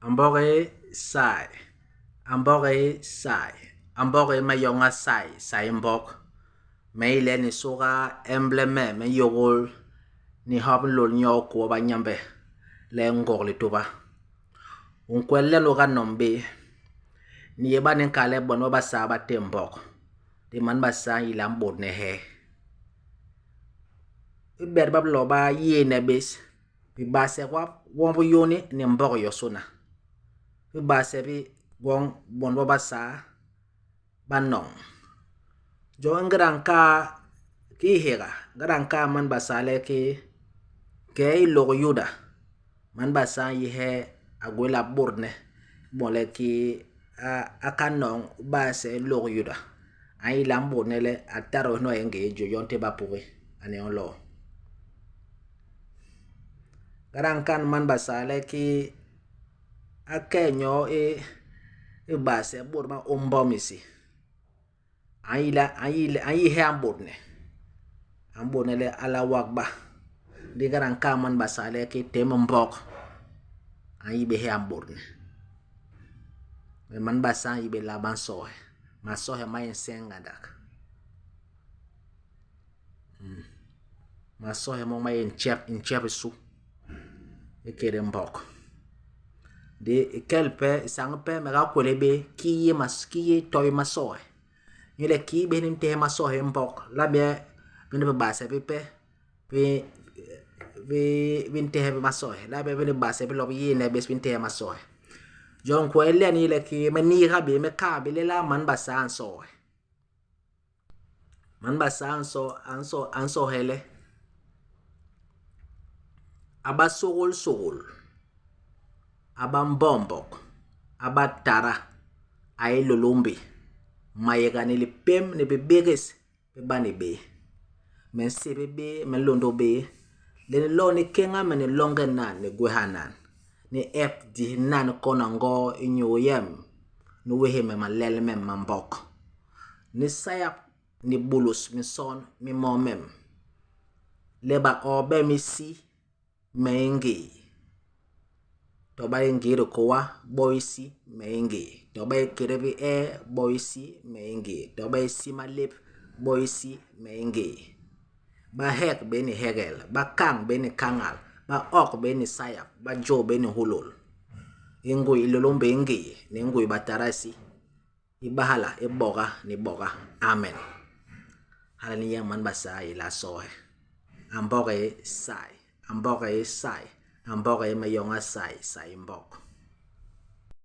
Ambore sai. Ambore sai. Ambore mayonga sai mbok. Meile ni soga embleme me yogol ni hab lol nyoko ba nyambe le ngor li tuba. Unkwelle lo ga nombe ni yeba nen kale bon ba sa ba tembok. Di man ba sa ilam bod ne he. Iber bab lo ba ye ne bes. Bi ba se wap won yoni ni mbok yosuna. Bi ba se bi won bon ba sa ba nong. Jo ngranka ki hera ngranka man ba sa le ki ke lo yuda man ba sa yi he agwela borne mole ki akanong ba se lo yuda ai lambo nele ataro no enge jo yonte ba puwe ane on lo ngrankan man ba sa le ki akenyo e ba se bor ma ombomisi ai he ambodne le ala wakba di garan kaman basale ki tem mbok ai be he ambodne man basa ibe la bansohe masohe mayen senga dak masohe mo mayen chep su ekere mbok de kelpe sangpe mega kolebe ki toy masohe yele ki benim te masohe mbok labe bene basa pe vinte hebe masohe labe bene basa pe lob yene bes vinte masohe jon ko ele ni le ki mani rabe me ka be le la man basa anso hele aba sogol aba mbombok aba tara ay lolombe mayega ni le pem ne be beges be bani be men se be men londo be le lo ni kenga men longe nan ne gwehanan ni fd nan konango inyoyem no wehe me malele mem mambok ni sayap ni bulus mi son mi momem leba obe mi si mengi to ba ngiro kowa boysi mengi to ba kerevi boysi mengi to ba si malip boysi mengi ba hek beni hegel ba kang beni kangal ba ok beni sayap ba jo beni hulul ingui ilolombe ngi ni ngui batarasi ibahala iboga ni boga amen haleluya man basa ila sohe amboge sai amboge mayonga sai mbok